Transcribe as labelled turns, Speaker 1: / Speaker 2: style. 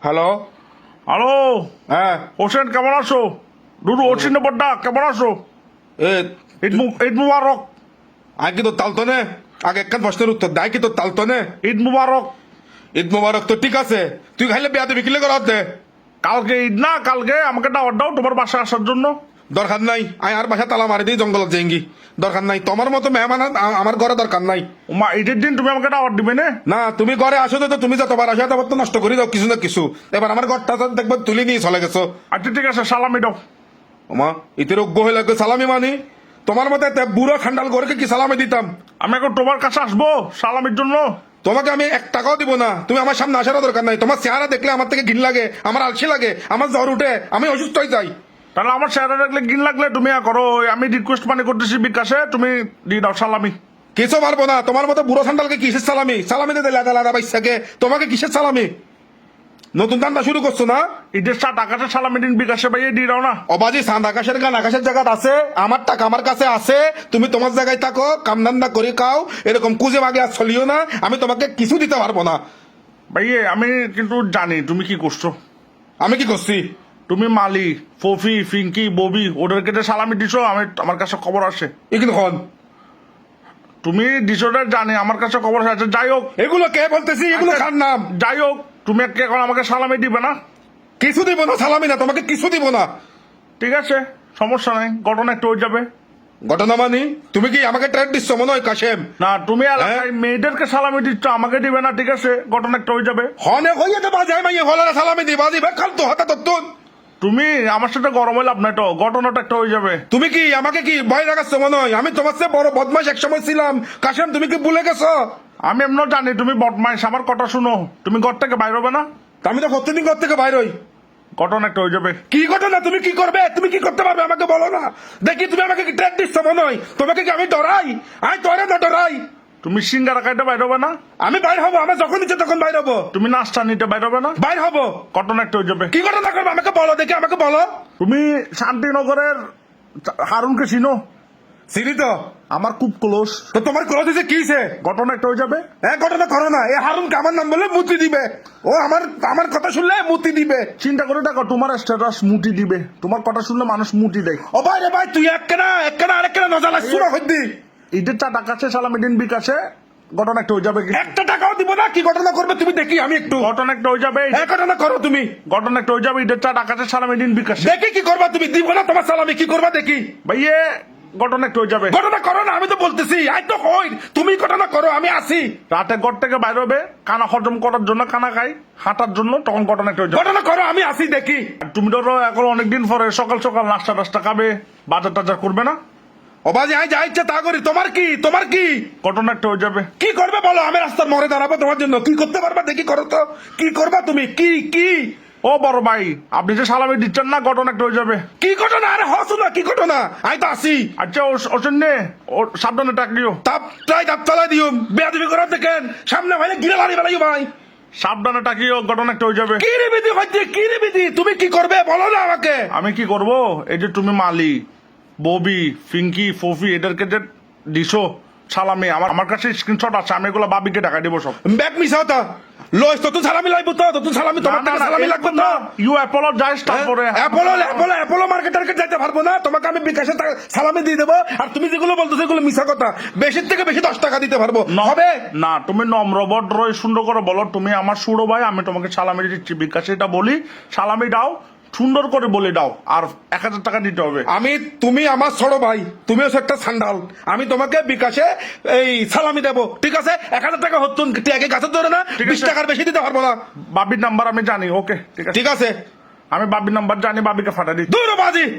Speaker 1: Hello
Speaker 2: hello
Speaker 1: হ্যাঁ
Speaker 2: হোসেন কেমন আছো? দুদু অচিন বড্ডা কেমন আছো?
Speaker 1: এ
Speaker 2: ঈদ মুবারক।
Speaker 1: আই কি তোর তালতনে আগে একখান প্রশ্নের উত্তর দেয় কি তোর তালতনে
Speaker 2: ঈদ মুবারক।
Speaker 1: ঈদ মোবারক তো ঠিক আছে তুই খাইলে বিয়াতে বিকিলে করা দে
Speaker 2: কালকে ঈদ না, কালকে আমাকে দাওয়াত দাও তোমার বাসায় আসার জন্য।
Speaker 1: দরকার নাই আই আর বাসা তালা মারি দিই জঙ্গলত যাইঙ্গি দরকার নাই তোমার মতো মেহমান আমার ঘরে দরকার নাই।
Speaker 2: মা ঈদের দিন তুমি আমাকে দাওয়াত দিবে না?
Speaker 1: না তুমি ঘরে আসো তো তুমি যতবার আসো তবার তো নষ্ট করি দাও কিছু না কিছু এবার আমার ঘরটা তো দেখবো তুলি নিয়ে চলে গেছো।
Speaker 2: আচ্ছা ঠিক আছে, সালামি দাও।
Speaker 1: মা ইতির অজ্ঞ হয়ে লাগবে সালামি মানি তোমার মতো বুড়ো খান্ডাল করে কি সালামি দিতাম?
Speaker 2: আমি এখন তোমার কাছে আসবো সালামির জন্য?
Speaker 1: তোমাকে আমি 1 টাকাও দিব না, তুমি আমার সামনে আসারও দরকার নাই। তোমার চেহারা দেখলে আমার থেকে ঘিন লাগে, আমার আলসি লাগে, আমার জ্বর উঠে, আমি অসুস্থ হয়ে যাই।
Speaker 2: তাহলে আমার চেহারা দেখলে গিন লাগলে তুমি করো, আমি রিকোয়েস্ট মানে করতেছি বিকাশে, তুমি দিয়ে দাও সালামি।
Speaker 1: কিছু পারবো না, তোমার মতো বুড়ো সান্ডালকে কিসের সালামি? সালামিতে দিলে আদা আদা বাইসাকে তোমাকে কিসের সালামি? নতুন ধান্দা শুরু করছো না?
Speaker 2: ঈদের সাত আকাশের সালামি দিন বিকাশে পাইয়ে দিয়ে দাও না।
Speaker 1: অবাজি সান্দ আকাশের গান আকাশের জায়গা আছে, আমার টাকা আমার কাছে আছে, তুমি তোমার জায়গায় থাকো, কাম ধান্দা করে খাও, এরকম কুজে মাগে আর চলিও না, আমি তোমাকে কিছু দিতে পারবো না।
Speaker 2: ভাইয়ে আমি কিন্তু জানি তুমি কি করছো।
Speaker 1: আমি কি করছি?
Speaker 2: তুমি মালি, ফফি, ফিঙ্কি, ববি ওদেরকে যে সালামি দিছো, আমার কাছে খবর আসে।
Speaker 1: এ কিন্তু খন
Speaker 2: তুমি দিছোটা জানি, আমার কাছে খবর আছে। যাই হোক,
Speaker 1: এগুলো কে বলতেছি? এগুলো
Speaker 2: আচ্ছা,
Speaker 1: কার নাম?
Speaker 2: যাই হোক, তুমি এখন আমাকে সালামি দিবে না?
Speaker 1: কিছু দিব না, সালামি না, তোমাকে কিছু দিব না।
Speaker 2: ঠিক আছে, সমস্যা নাই, ঘটনা একটু হয়ে যাবে।
Speaker 1: ঘটনা মানি তুমি কি আমাকে ট্রেড দিচ্ছ মনে হয় কাশেম?
Speaker 2: না, তুমি এলাকায় মেয়েদেরকে সালামি দিচ্ছ, আমাকে দিবে না। ঠিক আছে, ঘটনা একটু হয়ে যাবে।
Speaker 1: হনে হইয়ে তো বাজাই মাইয়ে হলারে সালামি দি বাজি বেকাল তো হাতে তো
Speaker 2: তুমি আমার সাথে গরম হয়ে লাভ নাই তো, ঘটনাটা একটা হয়ে যাবে।
Speaker 1: তুমি কি আমাকে কি ভয় লাগাচ্ছ মনে হয়? আমি তোমার চেয়ে বড় বদমাশ এক সময় ছিলাম কাশেম, তুমি কি ভুলে গেছো?
Speaker 2: আমি এমন জানি তুমি বদমাইশ, আমার কথা শুনো। তুমি ঘর থেকে বাইর হবে না?
Speaker 1: তা আমি তো প্রতিদিন ঘর থেকে বাইর হই।
Speaker 2: ঘটনা একটা হয়ে যাবে।
Speaker 1: কি ঘটনা? তুমি কি করবে? তুমি কি করতে পারবে আমাকে বলো না দেখি। তুমি আমাকে কি ট্রেড দিচ্ছ মনে হয়? তোমাকে কি আমি ডরাই? আমি তোরে না ডরাই।
Speaker 2: তুমি সিঙ্গারা খাইতে বাইর হবে না?
Speaker 1: আমি বাইর হবো, আমি যখন ইচ্ছে তখন বাইর হবো।
Speaker 2: তুমি নাস্তা নিতে বাইর হবে না?
Speaker 1: বাইর হবো।
Speaker 2: ঘটনা একটা হয়ে যাবে।
Speaker 1: কি ঘটনা করবে আমাকে বলো দেখি, আমাকে বলো।
Speaker 2: তুমি শান্তিনগরের হারুনকে চিনো?
Speaker 1: চিনি তো।
Speaker 2: আমার খুব ক্লোজ।
Speaker 1: তো তোমার ক্লোজ হয়েছে কি হয়েছে?
Speaker 2: ঘটনা একটা হয়ে যাবে।
Speaker 1: ঘটনা করো না। এ হারুনকে আমার নাম বলে মুতি দিবে। ও আমার কথা শুনলে মুতি দিবে।
Speaker 2: চিন্তা করে দেখো, তোমার স্ট্যাটাস মুটি দিবে। তোমার কথা শুনলে মানুষ মুটি দেয়।
Speaker 1: ও ভাই রে ভাই, তুই একখানা আরেকখানা নজালা শুরু হইদি।
Speaker 2: ঈদের চা কাছে সালামি দিন বিকাশে, ঘটনা একটা হয়ে যাবে।
Speaker 1: 1 টাকাও দিব না। কি ঘটনা করবে তুমি দেখি আমি একটু।
Speaker 2: ঘটনা একটা হয়ে যাবে।
Speaker 1: ঘটনা করো তুমি।
Speaker 2: ঘটনা একটা হয়ে যাবে। ঈদের চা কাছে সালামি দিন বিকাশে।
Speaker 1: দেখি কি করবা তুমি। দিব না তোমার সালামি, কি করবা দেখি।
Speaker 2: ভাইয়ে ঘটনা একটা হয়ে যাবে।
Speaker 1: ঘটনা করো না, আমি তো বলতেছি আই তো হই। তুমি ঘটনা করো, আমি আসি।
Speaker 2: রাতে ঘর থেকে বাইর হবে, খানা হজম করার জন্য, খানা খাই, হাঁটার জন্য, তখন ঘটনা একটা হয়ে যাবে।
Speaker 1: ঘটনা করো, আমি আসি দেখি।
Speaker 2: আর তুমি ধরো এখন অনেকদিন পরে সকাল সকাল নাস্তা টাস্তা খাবে, বাজার টাজার করবে না?
Speaker 1: ও বাজে আই যা ইচ্ছা তা করি। তোমার কি? তোমার কি
Speaker 2: ঘটনা একটা হয়ে যাবে।
Speaker 1: কি করবে বলো? আমি রাস্তার মোড়ে দাঁড়াবো তোমার জন্য। কি করতে পারবা দেখি, করো তো। কি করবা তুমি? কি কি
Speaker 2: ও বড় ভাই, আপনি যে সালামি দিচ্ছেন না, ঘটনা একটা হয়ে যাবে।
Speaker 1: কি ঘটনা? আরে হসু না, কি ঘটনা? আই তো আসি।
Speaker 2: আচ্ছা ওসেন নে, ও সাবধানে টাকলিও।
Speaker 1: তাপতলায় দিও। বেয়াদবি করা দেখেন, সামনে ভাইলে গিরে লাড়ি বেলাইও ভাই।
Speaker 2: সাবধানে টাকিও, ঘটনা একটা হয়ে যাবে।
Speaker 1: কি রে বিধি হচ্ছে? কি রে বিধি? তুমি কি করবে বলো না আমাকে।
Speaker 2: আমি কি করব? এই যে তুমি মালি, ববি, ফিঙ্কি, ফফি এদেরকে যে দিছো সালামি, আমার কাছে স্ক্রিনশট আছে, আমি এগুলো বাবিকে টাকা দিব সব।
Speaker 1: ব্যাগ মিস হতা লইস তো, তুই সালামি লাগবে তো, তুই সালামি তোমার থেকে সালামি লাগবে তো।
Speaker 2: You apologise. তারপরে
Speaker 1: অ্যাপোলো মার্কেট যাইতে পারবো না। তোমাকে আমি বিকাশে সালামি দিয়ে দেবো। আর তুমি যেগুলো বলতো সেগুলো মিশা কথা। বেশির থেকে বেশি 10 টাকা দিতে পারবো হবে
Speaker 2: না। তুমি নম্রবট রয়ে সুন্দর করে বলো, তুমি আমার সুড়ো ভাই, আমি তোমাকে সালামি দিচ্ছি বিকাশে, এটা বলি সালামি দাও, সুন্দর করে বলে দাও, আর 1000 টাকা দিতে হবে।
Speaker 1: তুমি আমার ছোট ভাই, তুমি হচ্ছে একটা সান্ডাল। আমি তোমাকে বিকাশে এই সালামি দেবো, ঠিক আছে? 1000 টাকা হতো আগে গাছের ধরে না, 20 টাকার বেশি দিতে পারবো না।
Speaker 2: বাবির নাম্বার আমি জানি। ওকে ঠিক আছে,
Speaker 1: ঠিক আছে,
Speaker 2: আমি বাবির নাম্বার জানি, বাবিকে ফাটা দিই।
Speaker 1: দূর বাজি।